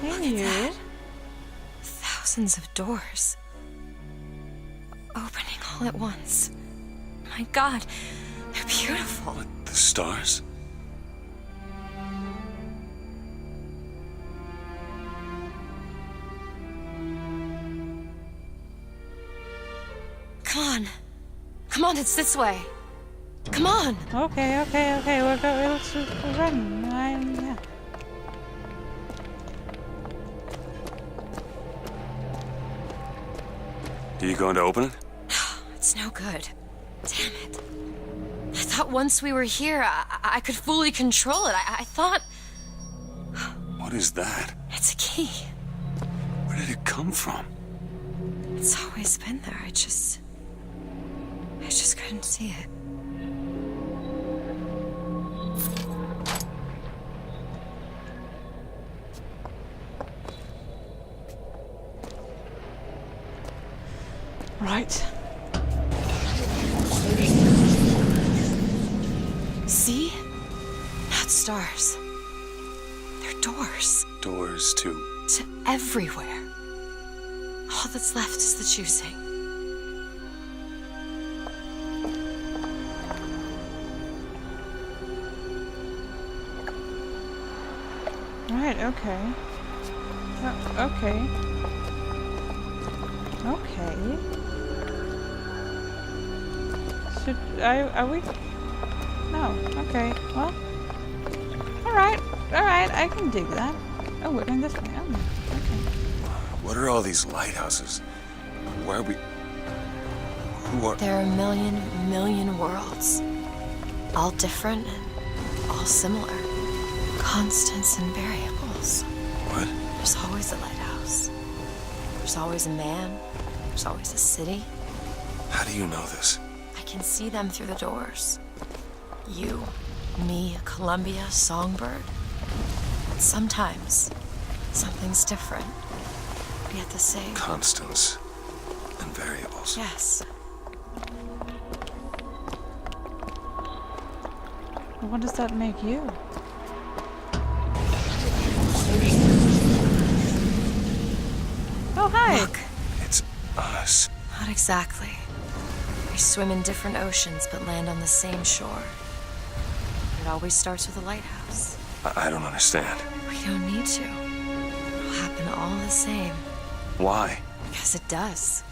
Look at that. You. Thousands of doors. Opening all at once. My God, they're beautiful. What, the stars? Come on. Come on, it's this way. Come on. Okay. We'll go. Let's run. Yeah. Are you going to open it? It's no good. Damn it. I thought once we were here, I could fully control it. I thought... What is that? It's a key. Where did it come from? It's always been there. I just couldn't see it. Right. See? Not stars. They're doors. Doors to... To everywhere. All that's left is the choosing. Right, okay. Okay. Are we? No, okay, well. Alright, I can dig that. Oh, we're going this way. Oh, okay. What are all these lighthouses? Why are we... Who are... There are a million worlds. All different and all similar. Constants and variables. What? There's always a lighthouse. There's always a man. There's always a city. How do you know this? I can see them through the doors. You, me, Columbia, Songbird. And sometimes, something's different, yet the same. Constants and variables. Yes. What does that make you? Oh, hi! Look, It's us. not exactly. We swim in different oceans but land on the same shore. It always starts with a lighthouse. I don't understand. We don't need to. It'll happen all the same. Why? Because it does.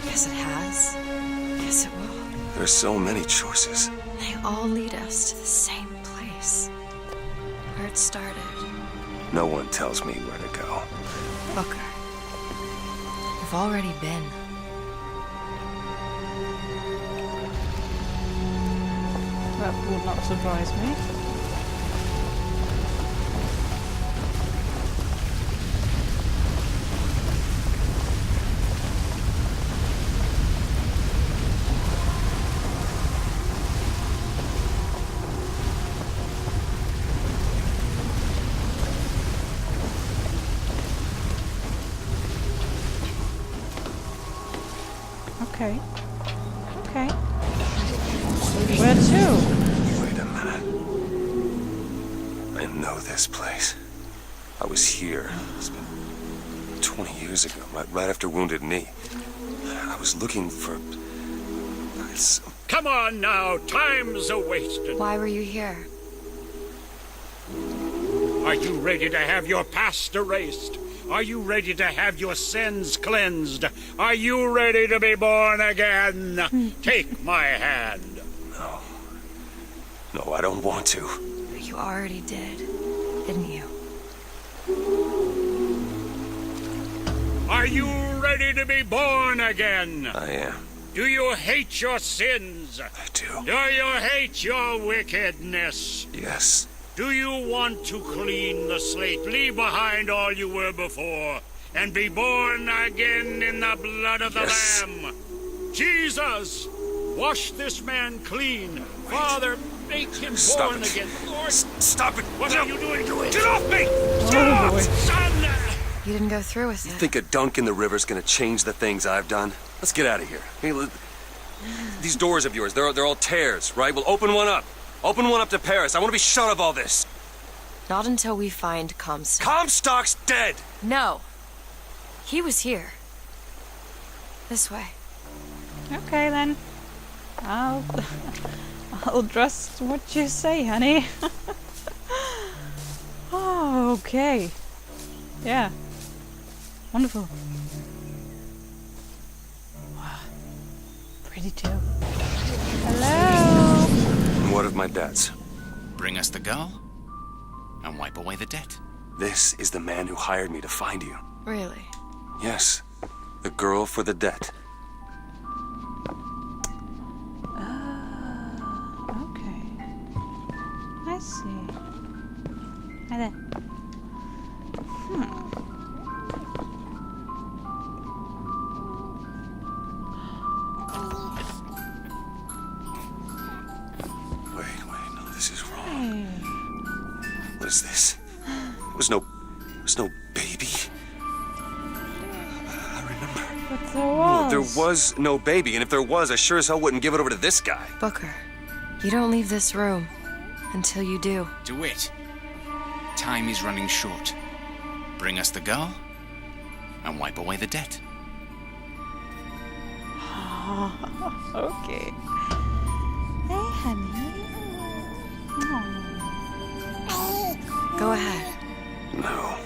Because it has. Because it will. There's so many choices. They all lead us to the same place. Where it started. No one tells me where to go. Booker. We've already been. That would not surprise me. Okay. Okay. Where to? Wait a minute. I know this place. I was here. It's been 20 years ago, right after Wounded Knee. I was looking for... Come on now, time's a-wasting. Why were you here? Are you ready to have your past erased? Are you ready to have your sins cleansed? Are you ready to be born again? Take my hand. No. No, I don't want to. But you already did, didn't you? Are you ready to be born again? I am. Do you hate your sins? I do. Do you hate your wickedness? Yes. Do you want to clean the slate, leave behind all you were before, and be born again in the blood of the Yes. Lamb? Jesus, wash this man clean. Father, make him Stop born it. again. Lord, Stop it! what are you doing? Do it! Get off me! Get Oh, boy. off, son! You didn't go through with it. Think a dunk in the river's gonna change the things I've done? Let's get out of here. Hey, these doors of yours, they're all tears, right? We'll open one up. Open one up to Paris. I want to be shut of all this. Not until we find Comstock. Comstock's dead! No. He was here. This way. Okay then. I'll trust what you say, honey. Oh, okay. Yeah. Wonderful. Wow. Pretty too. Hello. And what of my debts? Bring us the girl, and wipe away the debt. This is the man who hired me to find you. Really? Yes, the girl for the debt. Okay. I see. Hi there. Wait, no, this is wrong. What is this? It was no baby. I remember. But there was. No, there was no baby, and if there was, I sure as hell wouldn't give it over to this guy. Booker, you don't leave this room until you do. Do it. Time is running short. Bring us the girl, and wipe away the debt. Okay. Hey, honey. Go ahead. No.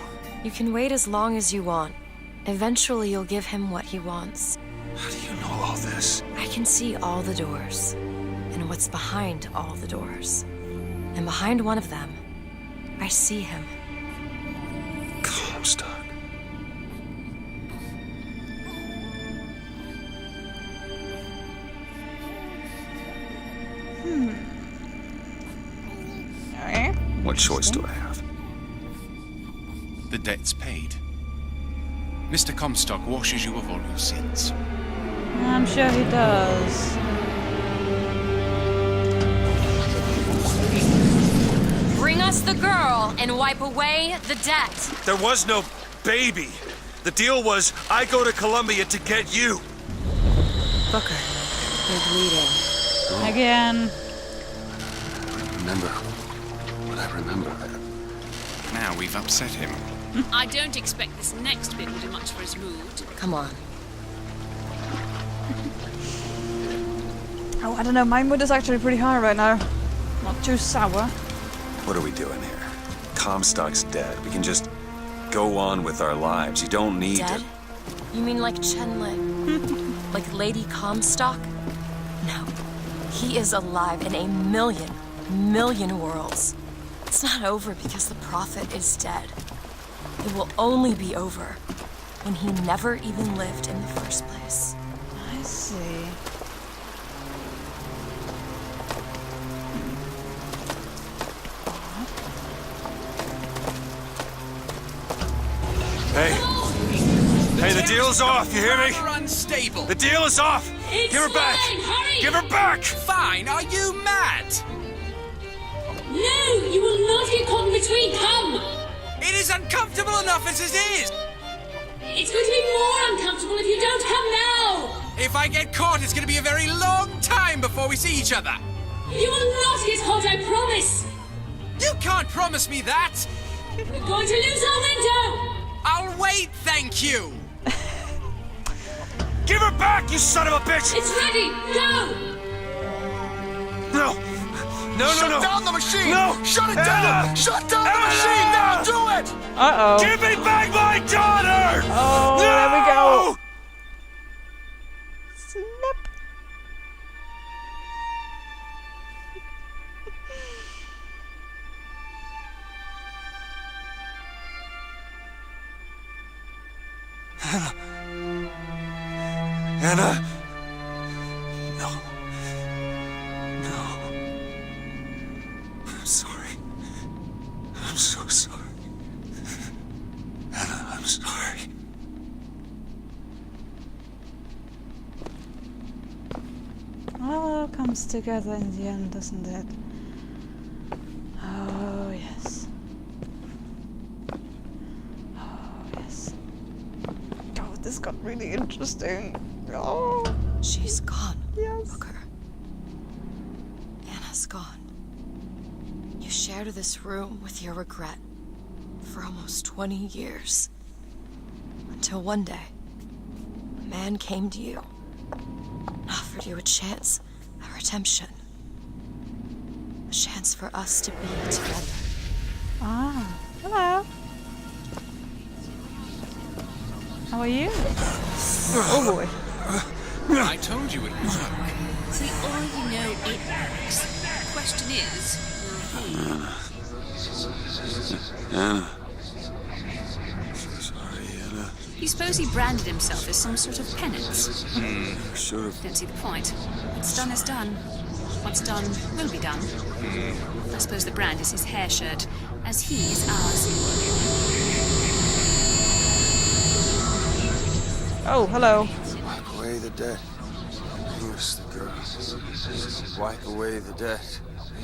You can wait as long as you want. Eventually, you'll give him what he wants. How do you know all this? I can see all the doors, and what's behind all the doors. And behind one of them, I see him. Comstock. Okay. What choice do I have? The debt's paid. Mr. Comstock washes you of all your sins. I'm sure he does. Bring us the girl and wipe away the debt. There was no baby. The deal was I go to Columbia to get you. Booker, you're bleeding. Again. Remember what I remember. Now we've upset him. I don't expect this next bit will do much for his mood. Come on. Oh, I don't know. My mood is actually pretty high right now. Not too sour. What are we doing here? Comstock's dead. We can just go on with our lives. You don't need Dead? to... You mean like Chenlit? Like Lady Comstock? No. He is alive in a million worlds. It's not over because the prophet is dead. It will only be over when he never even lived in the first place. I see. Hey! Hey, the deal's off, you hear me? You're unstable. The deal is off! It's Give her back! fine, hurry! Give her back! Fine, are you mad? No, you will not get caught in between. Come! It is uncomfortable enough as it is! It's going to be more uncomfortable if you don't come now! If I get caught, it's going to be a very long time before we see each other. You will not get caught, I promise! You can't promise me that! We're going to lose our window! I'll wait, thank you! Give her back, you son of a bitch! It's ready! Go! No! No! Shut down the machine! No! Shut it down! Anna! Shut down the Anna! machine! Now do it! Uh-oh. Give me back my daughter! Oh, no! there we go. Snap. Anna! No. No. I'm sorry. I'm so sorry. Anna, I'm sorry. All comes together in the end, doesn't it? Oh, yes. Oh, yes. Oh, this got really interesting. Oh, She's gone, yes. Booker. Anna's gone. You shared this room with your regret for almost 20 years. Until one day, a man came to you and offered you a chance at redemption. A chance for us to be together. Ah, hello. How are you? Oh boy. I told you it would work. See, all you know, it works. The question is, Anna. Sorry, Anna. you suppose he branded himself as some sort of penance? Should have. Don't see the point. What's done is done. What's done will be done. I suppose the brand is his hair shirt, as he is ours. Oh, hello. Wipe away the debt. Here's the girl. Wipe away the debt.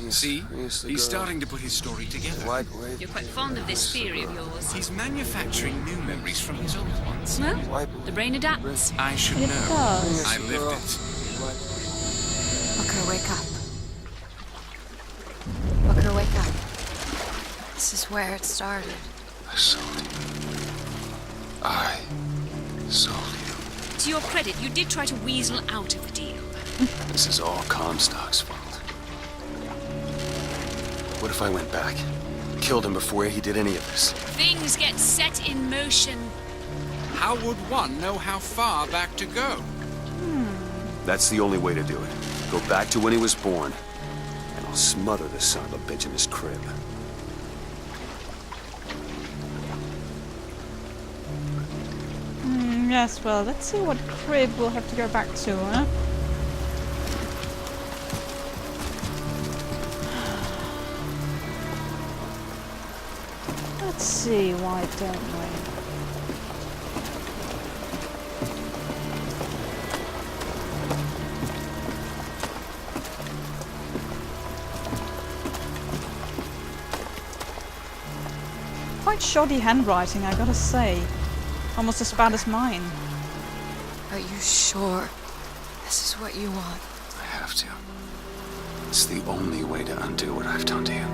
See? He's starting to put his story together. Wipe away the You're quite fond of this theory of yours. He's manufacturing new memories from his old ones. Well, Wipe the brain adapts. I should It know. does. I lived it. Booker, wake up. Booker, wake up. This is where it started. I sold you. I sold you. To your credit, you did try to weasel out of the deal. This is all Comstock's fault. What if I went back? Killed him before he did any of this? Things get set in motion. How would one know how far back to go? That's the only way to do it. Go back to when he was born, and I'll smother the son of a bitch in his crib. Yes, well, let's see what crib we'll have to go back to, huh? Let's see, why don't we? Quite shoddy handwriting, I gotta say. Almost as bad as mine. Are you sure this is what you want? I have to. It's the only way to undo what I've done to you.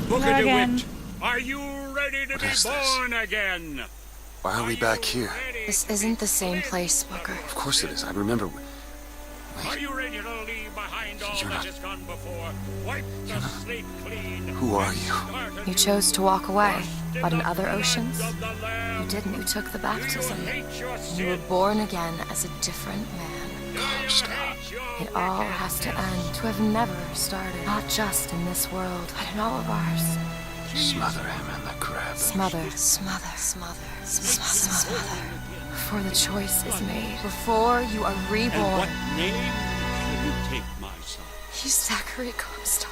Booker Hello again. DeWitt, are you ready to What be is this? born again? Why are we back here? This isn't the same place, Booker. Of course it is. I remember. Are you ready to leave behind all You're that not- has gone before? Wipe the slate clean. Who are you? You chose to walk away, but in other oceans, you didn't. You took the baptism. You were born again as a different man. Comstock. It all has to end, to have never started. Not just in this world, but in all of ours. Smother him in the crib. Smother, smother, smother, smother, smother. Before the choice is made, before you are And reborn. what name should you take, my son? He's Zachary Comstock.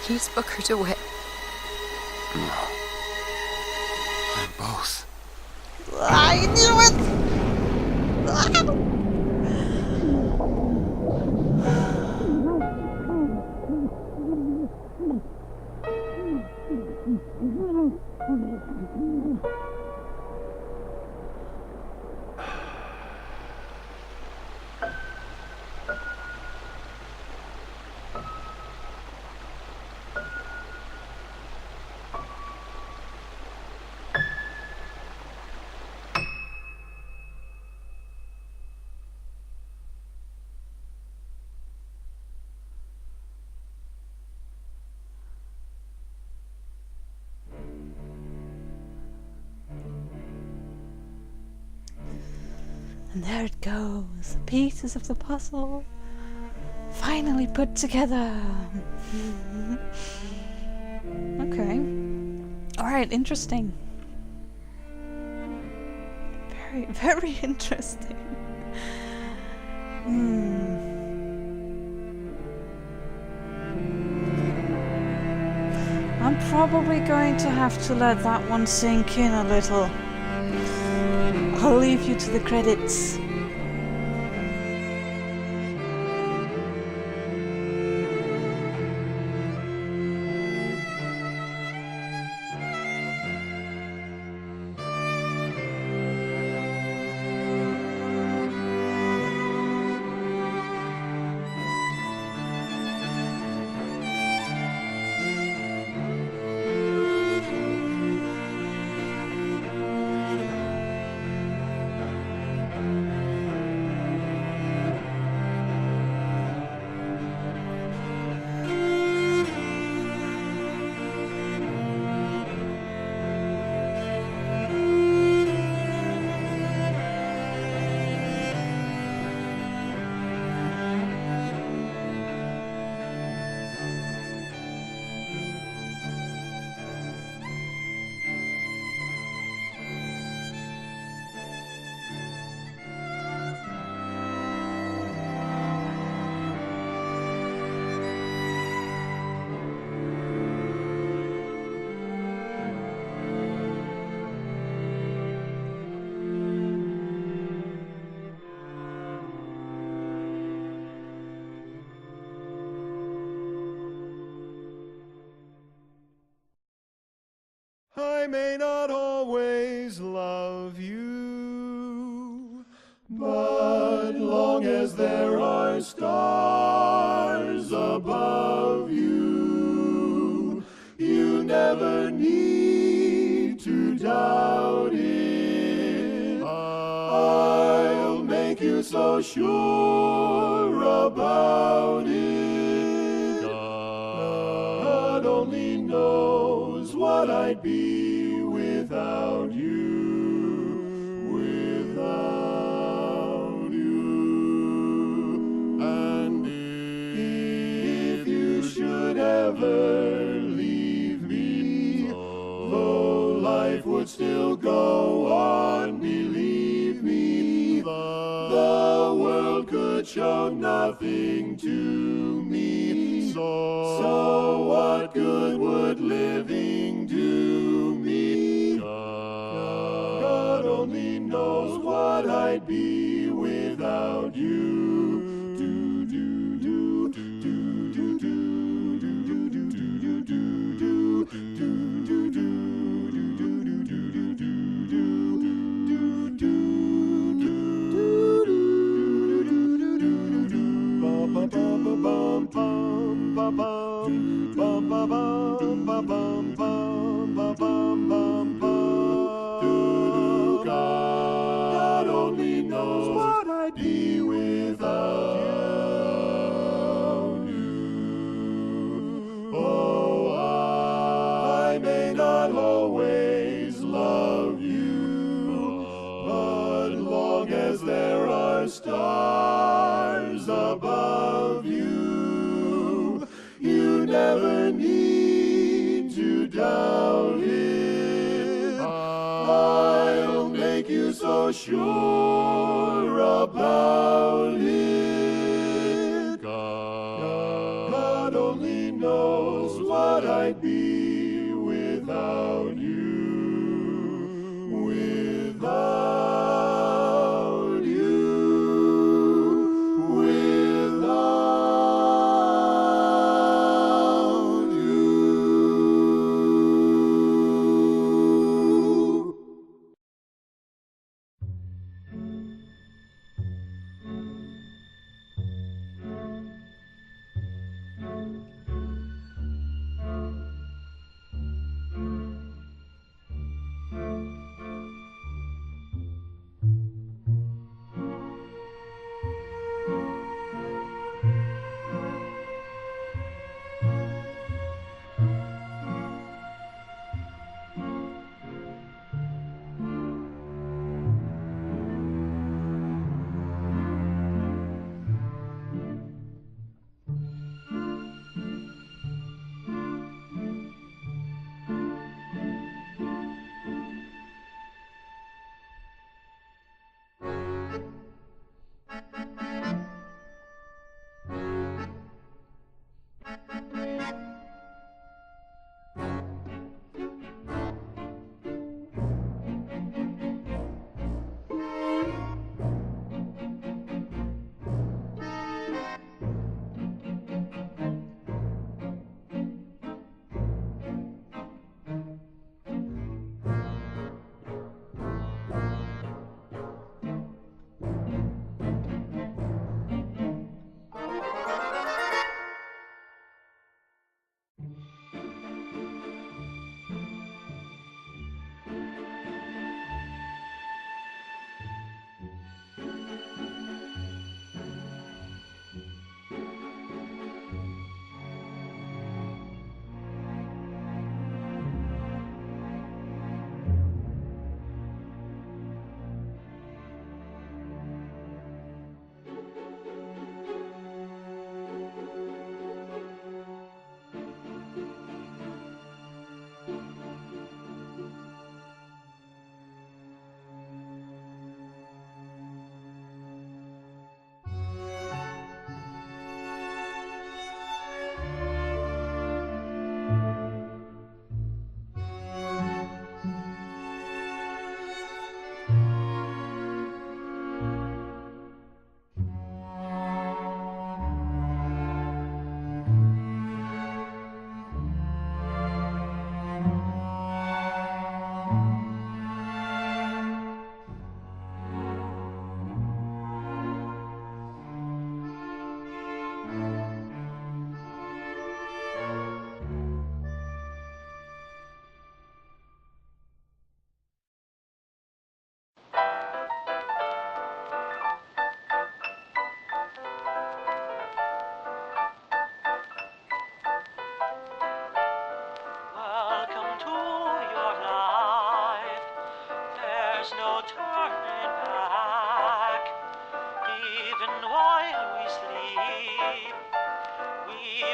He's Booker DeWitt. No. I'm both. I knew it! And there it goes, the pieces of the puzzle finally put together. Okay. Alright, interesting. Very, very interesting. I'm probably going to have to let that one sink in a little. I'll leave you to the credits. may not always love you, but long as there are stars above you, you never need to doubt it. I'll make you so sure about it. God only knows what I'd be without you, without you. And if you should ever leave me, though life would still go on, believe me, the world could show nothing to me. So what good would living do me? God only knows what I'd be without you. Do do do do do do do do do do do do do. God only knows what I'd be without you. Oh, I may not always love you, but long as there are stars above you, you never need to doubt it. I'll make you so sure about it. God only knows what I'd be without you, without you, without you.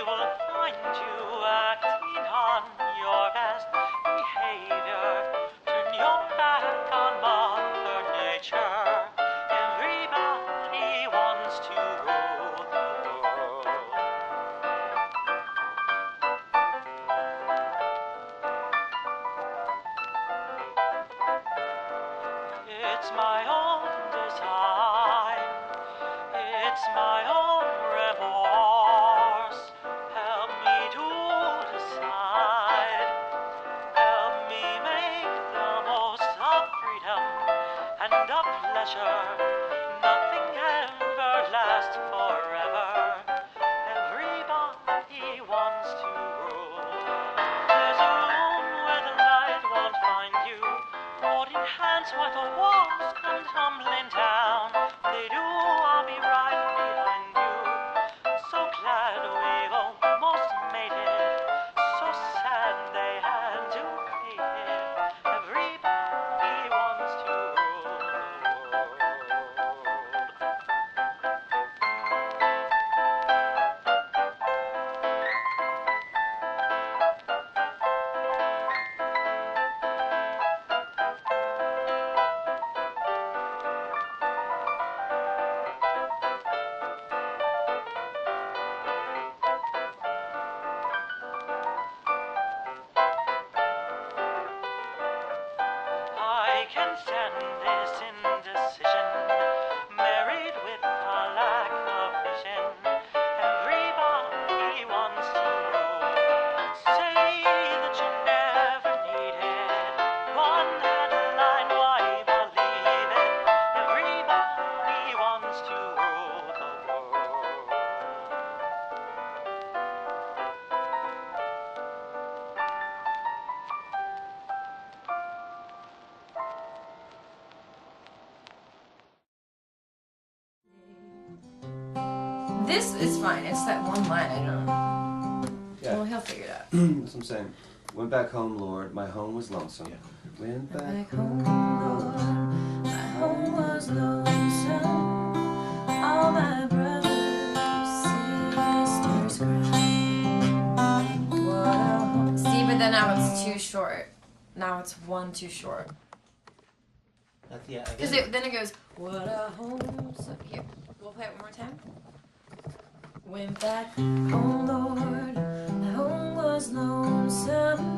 will find you acting on your best behavior. Turn your back on Mother Nature. Everybody wants to rule the world. It's my own design. It's my own remorse. Help me to decide. Help me make the most of freedom and of pleasure. Nothing ever lasts forever. Everybody wants to rule. There's a room where the light won't find you. Holding hands while the walls come tumbling down. They do, I'll be right behind you. So glad we've almost made it. So sad they had to fade it. Everybody wants to rule the world. I can stand this indecision, married with a lack of vision. Everybody wants to rule. Say that you never needed one headline, why believe it? Everybody wants to rule the world. This is fine. It's that one line I don't know. Yeah. Well, he'll figure it out. That's what I'm saying. Went back home, Lord. My home was lonesome. Went back Back home, Lord, my home was lonesome. All my brothers, sisters cried. What a home. See, but then now it's too short. Now it's one too short. Yeah, Because then it goes, what a home. So here, we'll play it one more time. Went back home, Lord, my home was lonesome.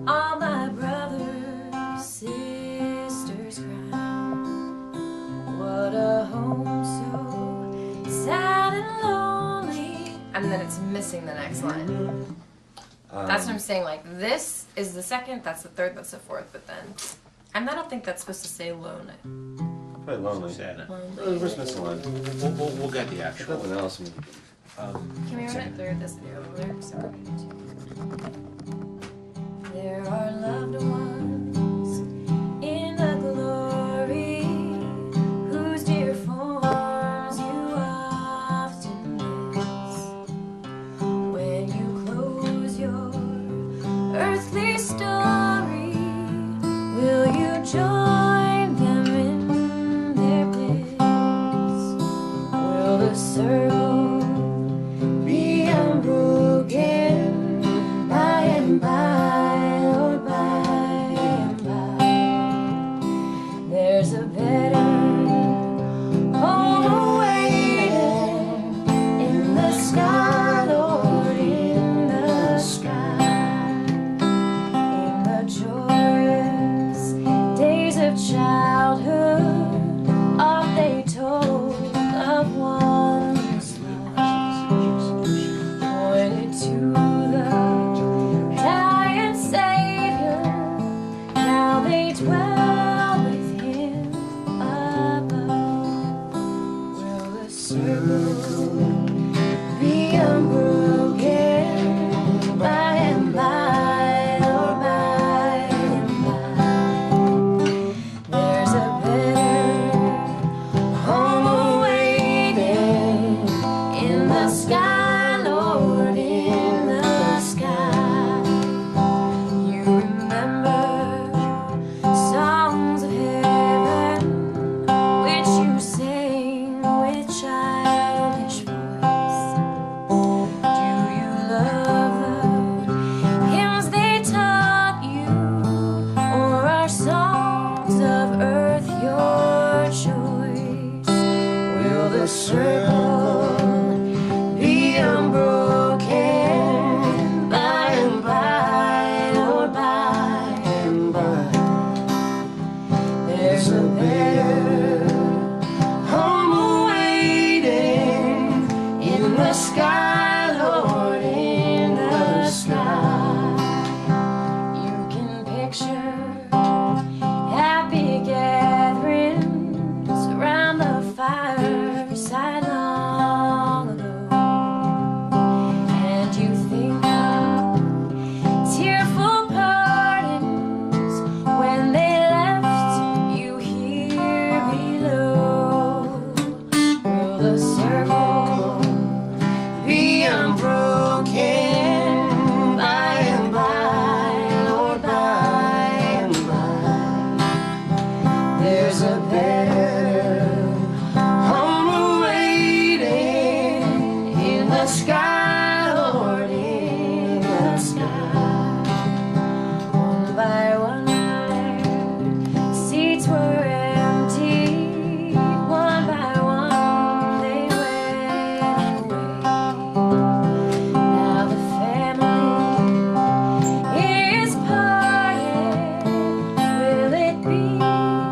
All my brothers, sisters cried. What a home so sad and lonely. And then it's missing the next line. That's what I'm saying. Like, this is the second, that's the third, that's the fourth, but then. And I don't think that's supposed to say lone. Probably lonely. Sad. We're just missing one. We'll get the actual. Nothing else. Can we run it through this video lyrics? There are loved ones in the glory whose dear forms you often miss. When you close your earthly story, will you join them in their bliss? Will the circle be unbroken by and by, Lord, by and by? There's a better home awaiting in the sky, Lord, in the sky, in the joyous days of childhood. Oft they told of wondrous love, pointed to the dying Savior. Now they dwell with Him above. Will the circle be unbroken by and by, or by and by? There's a better home awaiting in the sky, Lord, in the sky. You remember songs of heaven which you sang with childish voice. a sky lord in the sky. One by one their seats were empty. One by one they went away. Now the family is parted. Will it be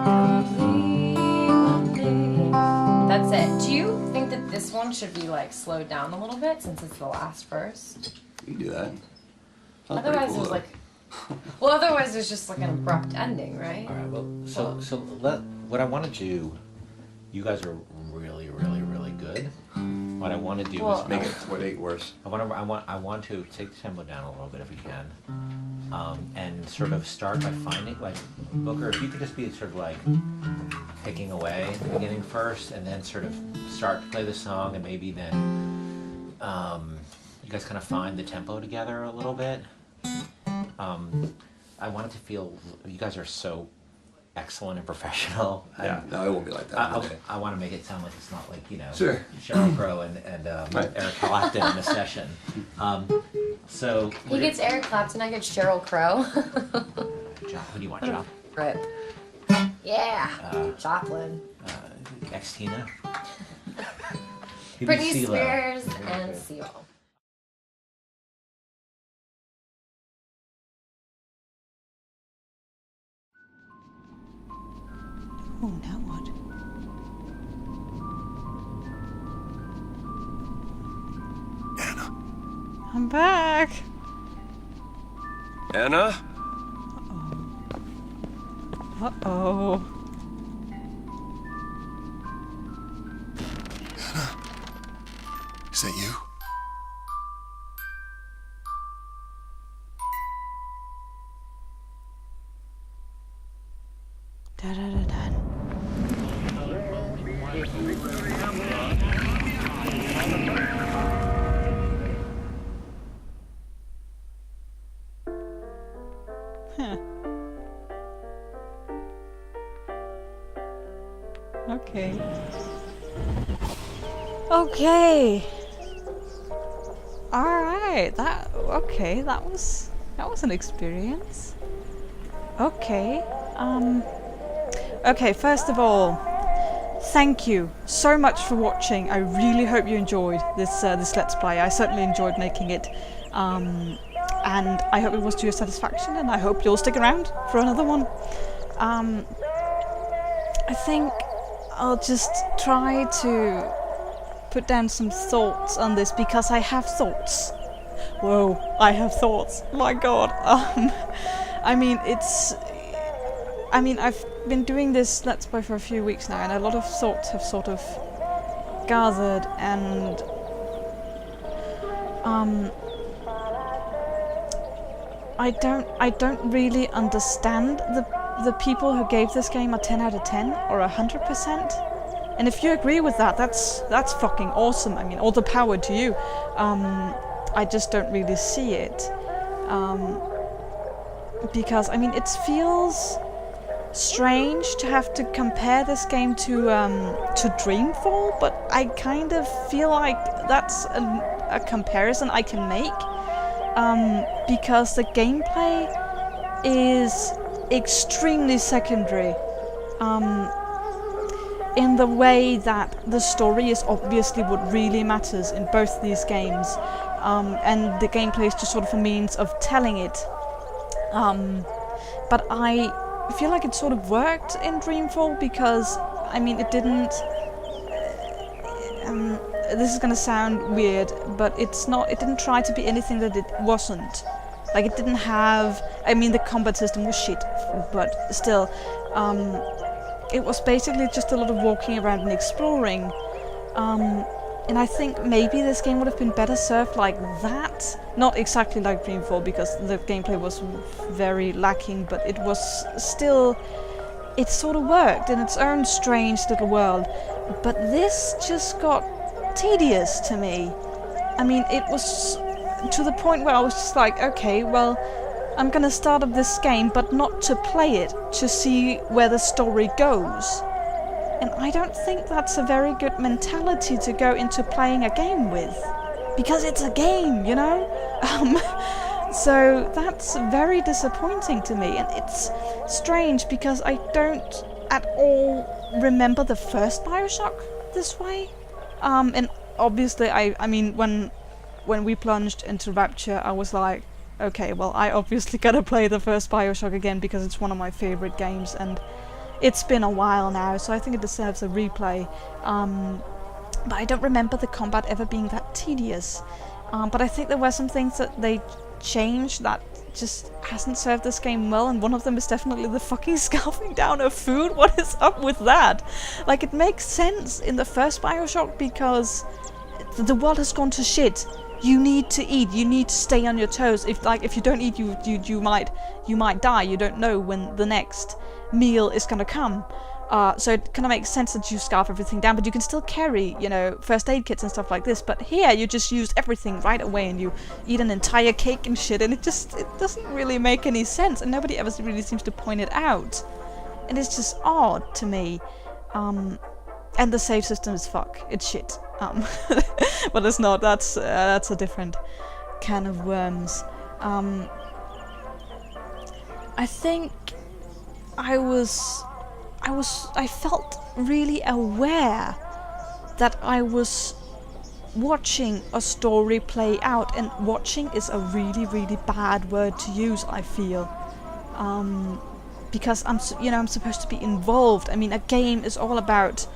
complete one day? That's it. Do you think that this one should be like slowed down a little bit since it's the last verse? You can do that. Sounds Otherwise, pretty cool, it was though. like, well, otherwise there's just like an abrupt ending, right? All right. Well, what I want to do. You guys are really, really, really good. What I want to do Well, is Make it worse. I want to take the tempo down a little bit if we can, and sort of start by finding like Booker. If you could just be sort of like picking away at the beginning first, and then sort of start to play the song, and maybe then you guys kind of find the tempo together a little bit. I want it to feel you guys are so excellent and professional. Yeah, no, it won't be like that. I want to make it sound like it's not like, you know, Sure. Sheryl Crow and Right. Eric Clapton in a session. So He gets Eric Clapton, I get Sheryl Crow. Who do you want, Job? Rip. Yeah, Joplin. Ex-Tina? Britney CeeLo. Spears and Seal. Oh, now what? Anna. I'm back. Anna? Uh-oh. Is that you? Da-da-da-da. Huh. Okay. Okay. All right. That was an experience. Okay. Okay, first of all, thank you so much for watching. I really hope you enjoyed this Let's Play. I certainly enjoyed making it. And I hope it was to your satisfaction, and I hope you'll stick around for another one. I think I'll just try to put down some thoughts on this, because I have thoughts. Whoa, I have thoughts. My god. I've been doing this Let's Play for a few weeks now, and a lot of thoughts have sort of gathered, and I don't really understand the people who gave this game a 10 out of 10 or 100%. And if you agree with that, that's fucking awesome. I mean, all the power to you. I just don't really see it. Because, I mean, it feels strange to have to compare this game to Dreamfall, but I kind of feel like that's a comparison I can make. Because the gameplay is extremely secondary. In the way that the story is obviously what really matters in both these games, and the gameplay is just sort of a means of telling it. But I feel like it sort of worked in Dreamfall, because, I mean, it didn't... this is gonna sound weird, but it didn't try to be anything that it wasn't. Like, it didn't have... I mean, the combat system was shit, but still... it was basically just a lot of walking around and exploring. And I think maybe this game would have been better served like that. Not exactly like Dreamfall, because the gameplay was very lacking, but it was still... It sort of worked in its own strange little world. But this just got tedious to me. I mean, it was to the point where I was just like, okay, well, I'm gonna start up this game, but not to play it, to see where the story goes. And I don't think that's a very good mentality to go into playing a game with. because it's a game, you know? So that's very disappointing to me, and it's strange because I don't at all remember the first Bioshock this way. And obviously, I mean, when we plunged into Rapture, I was like, okay, well, I obviously gotta play the first Bioshock again because it's one of my favorite games, and it's been a while now, so I think it deserves a replay. But I don't remember the combat ever being that tedious. But I think there were some things that they changed that just hasn't served this game well, and one of them is definitely the fucking scarfing down of food. What is up with that? Like, it makes sense in the first Bioshock because the world has gone to shit. You need to eat. You need to stay on your toes. If you don't eat, you might die. You don't know when the next meal is gonna come. So it kind of makes sense that you scarf everything down, but you can still carry, you know, first aid kits and stuff like this. But here, you just use everything right away, and you eat an entire cake and shit, and it doesn't really make any sense, and nobody ever really seems to point it out. And it's just odd to me. And the save system is fuck. It's shit. But it's not. That's a different can of worms. I think I felt really aware that I was watching a story play out, and watching is a really, really bad word to use, I feel. Because I'm supposed to be involved. I mean, a game is all about,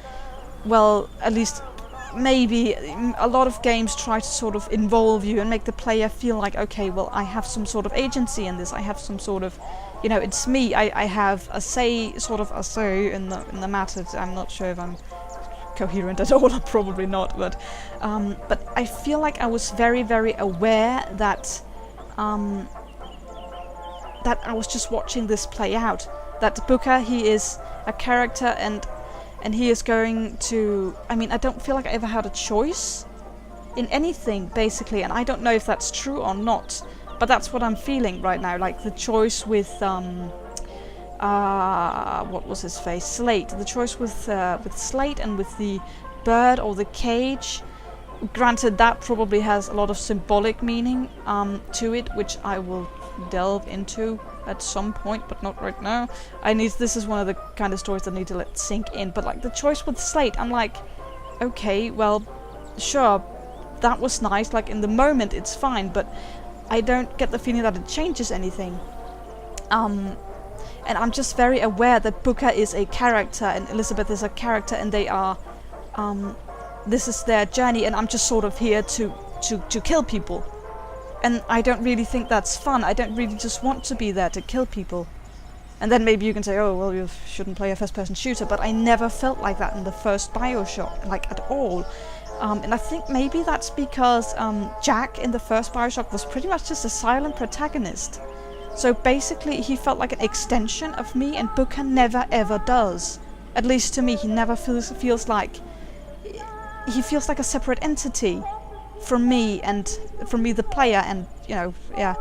well, at least maybe a lot of games try to sort of involve you and make the player feel like, okay, well, I have some sort of agency in this. I have some sort of, you know, it's me. I have a say in the matter. I'm not sure if I'm coherent at all. Probably not. But I feel like I was very, very aware that that I was just watching this play out. That Booker, he is a character, and he is going to... I mean, I don't feel like I ever had a choice in anything, basically, and I don't know if that's true or not, but that's what I'm feeling right now, like the choice with, what was his face? Slate. The choice with Slate and with the bird or the cage. Granted, that probably has a lot of symbolic meaning to it, which I will delve into at some point, but not right now. This is one of the kind of stories that I need to let sink in. But like the choice with Slate, I'm like, okay, well, sure, that was nice. Like in the moment, it's fine, but I don't get the feeling that it changes anything. And I'm just very aware that Booker is a character and Elizabeth is a character, and they are, this is their journey, and I'm just sort of here to kill people. And I don't really think that's fun. I don't really just want to be there to kill people. And then maybe you can say, oh, well, you shouldn't play a first-person shooter, but I never felt like that in the first Bioshock, like at all. And I think maybe that's because Jack in the first Bioshock was pretty much just a silent protagonist. So basically he felt like an extension of me, and Booker never ever does. At least to me, he never feels like... He feels like a separate entity from me, and from me the player, and, you know, yeah.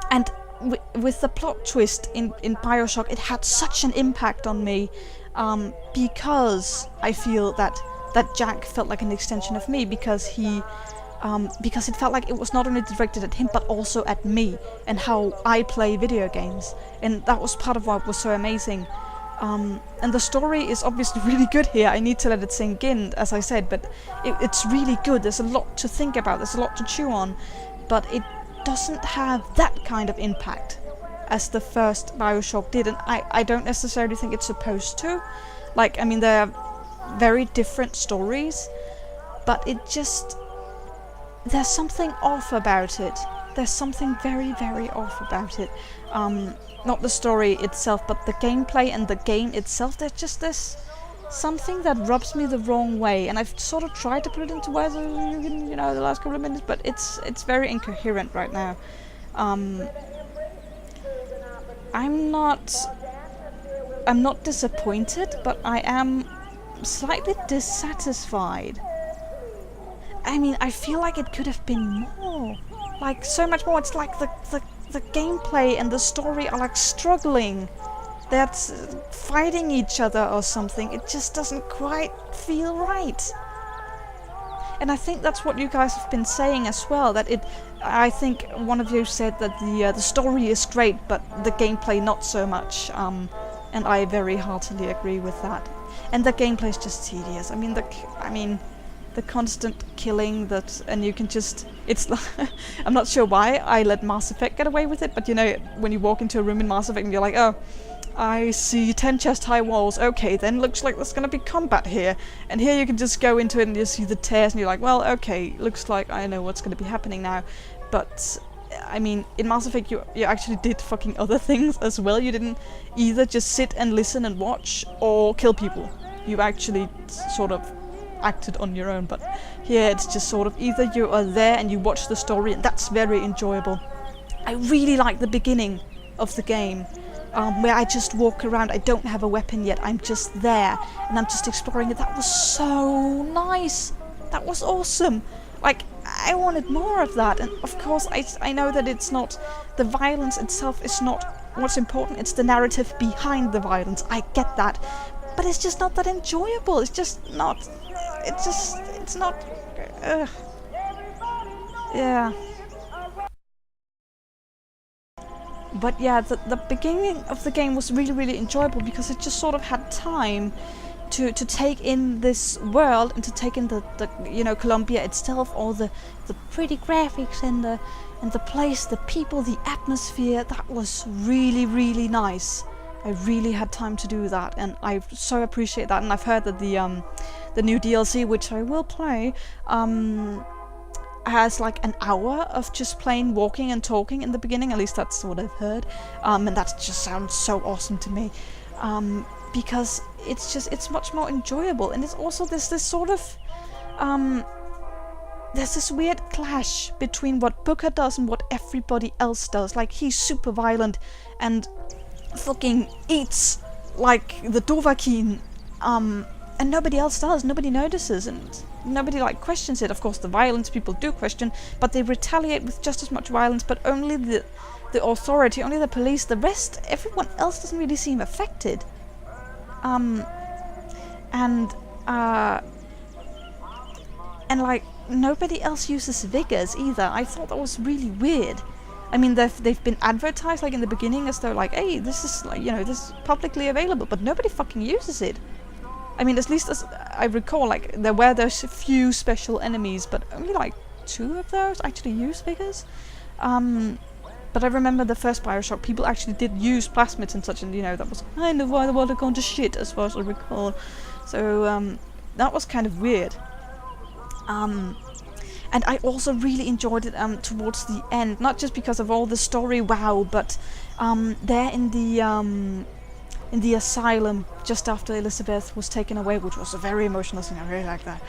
And with the plot twist in Bioshock, it had such an impact on me, because I feel that Jack felt like an extension of me, because because it felt like it was not only directed at him, but also at me, and how I play video games. And that was part of what was so amazing. And the story is obviously really good here. I need to let it sink in, as I said, but it's really good. There's a lot to think about, there's a lot to chew on, but it doesn't have that kind of impact as the first Bioshock did, and I don't necessarily think it's supposed to. Like, I mean, they're very different stories, but it just... There's something off about it. There's something very, very off about it. Not the story itself, but the gameplay and the game itself. There's just this something that rubs me the wrong way, and I've sort of tried to put it into words, you know, the last couple of minutes, but it's very incoherent right now. I'm not disappointed, but I am slightly dissatisfied. I mean, I feel like it could have been more. Like, so much more. It's like the gameplay and the story are like struggling. They're fighting each other or something. It just doesn't quite feel right. And I think that's what you guys have been saying as well, that I think one of you said that the story is great, but the gameplay not so much, and I very heartily agree with that. And the gameplay is just tedious. I mean, the constant killing and you can just, it's like, I'm not sure why I let Mass Effect get away with it, but you know, when you walk into a room in Mass Effect and you're like, oh, I see 10 chest high walls, okay, then looks like there's gonna be combat here. And here you can just go into it and you see the tears and you're like, well, okay, looks like I know what's gonna be happening now. But, I mean, in Mass Effect you actually did fucking other things as well. You didn't either just sit and listen and watch or kill people. You actually sort of acted on your own, but here it's just sort of either you are there and you watch the story, and that's very enjoyable. I really like the beginning of the game. Where I just walk around, I don't have a weapon yet, I'm just there, and I'm just exploring it. That was so nice! That was awesome! Like, I wanted more of that, and of course I know that it's not, the violence itself is not what's important, it's the narrative behind the violence, I get that. But it's just not that enjoyable, it's not... Yeah. But yeah, the beginning of the game was really, really enjoyable because it just sort of had time to take in this world and to take in the you know, Columbia itself, all the pretty graphics and the place, the people, the atmosphere. That was really, really nice. I really had time to do that, and I so appreciate that. And I've heard that the new DLC, which I will play, has like an hour of just plain walking and talking in the beginning, at least that's what I've heard, and that just sounds so awesome to me, because it's much more enjoyable. And it's also this sort of there's this weird clash between what Booker does and what everybody else does. Like, he's super violent and fucking eats like the Dovahkiin, and nobody else does, nobody notices, and nobody like questions it. Of course the violence people do question, but they retaliate with just as much violence, but only the authority, only the police. The rest, everyone else doesn't really seem affected. And like, nobody else uses vigors either. I thought that was really weird. I mean, they've been advertised like in the beginning as though like, hey, this is like, you know, this is publicly available, but nobody fucking uses it. I mean, at least as I recall, like, there were those few special enemies, but only like 2 of those actually use vigors. But I remember the first Bioshock, people actually did use plasmids and such, and you know, that was kind of why the world had gone to shit, as far as I recall. So that was kind of weird. And I also really enjoyed it towards the end, not just because of all the story wow, but there in the asylum just after Elizabeth was taken away, which was a very emotional scene. I really like that.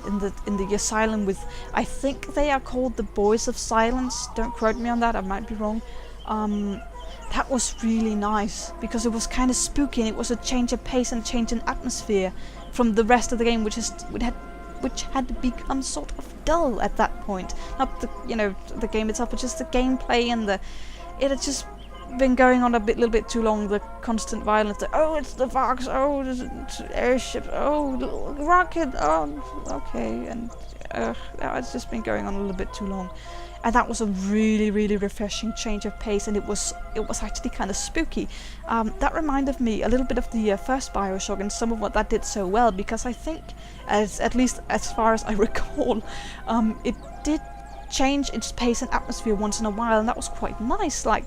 In the asylum with, I think they are called the Boys of Silence. Don't quote me on that, I might be wrong. That was really nice because it was kind of spooky, and it was a change of pace and change in atmosphere from the rest of the game, which had become sort of dull at that point. Not the, you know, the game itself, but just the gameplay and it had just been going on a little bit too long. The constant violence, oh, it's the Vox, oh, it's airships, oh, rocket, oh, okay, and it's just been going on a little bit too long. And that was a really, really refreshing change of pace, and it was actually kind of spooky. That reminded me a little bit of the first Bioshock and some of what that did so well, because I think, at least as far as I recall, it did change its pace and atmosphere once in a while, and that was quite nice. Like,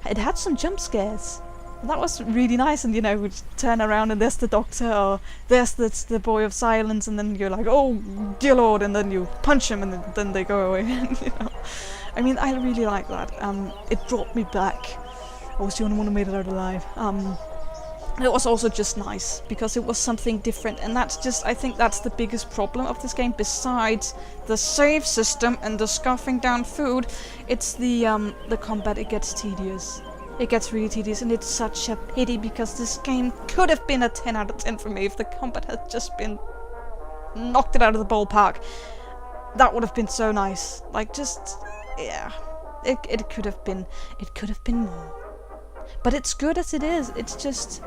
it had some jump scares. That was really nice, and you know, we'd turn around and there's the doctor, or there's the Boy of Silence, and then you're like, oh dear lord, and then you punch him, and then they go away. You know, I mean, I really like that. It brought me back. I was the only one who made it out alive. It was also just nice because it was something different, and that's just, I think that's the biggest problem of this game, besides the save system and the scarfing down food. It's the combat. It gets tedious. It gets really tedious, and it's such a pity because this game could have been a 10 out of 10 for me if the combat had just been knocked it out of the ballpark. That would have been so nice. Like, just, yeah, it could have been more. But it's good as it is. It's just,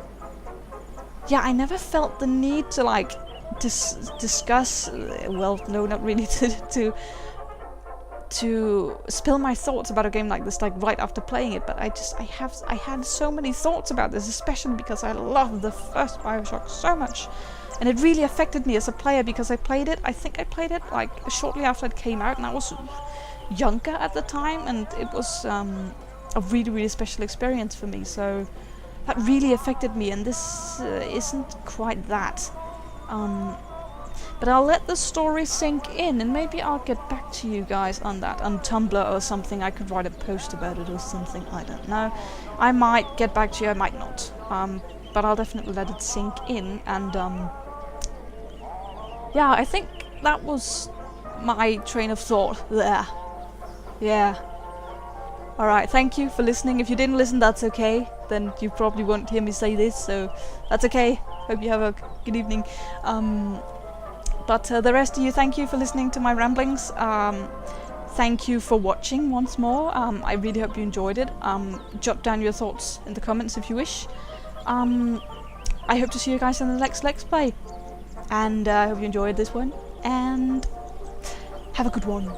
yeah, I never felt the need to like discuss. Well, no, not really to spill my thoughts about a game like this, like right after playing it. But I had so many thoughts about this, especially because I loved the first Bioshock so much, and it really affected me as a player because I played it. I think I played it like shortly after it came out, and I was younger at the time, and it was a really special experience for me. So that really affected me, and this isn't quite that. But I'll let the story sink in, and maybe I'll get back to you guys on that, on Tumblr or something. I could write a post about it or something, I don't know. I might get back to you, I might not. But I'll definitely let it sink in, and yeah, I think that was my train of thought there. Yeah. Alright, thank you for listening. If you didn't listen, that's okay. Then you probably won't hear me say this, so that's okay. Hope you have a good evening. But the rest of you, thank you for listening to my ramblings. Thank you for watching once more. I really hope you enjoyed it. Jot down your thoughts in the comments if you wish. I hope to see you guys in the next Let's Play. And I hope you enjoyed this one. And have a good one.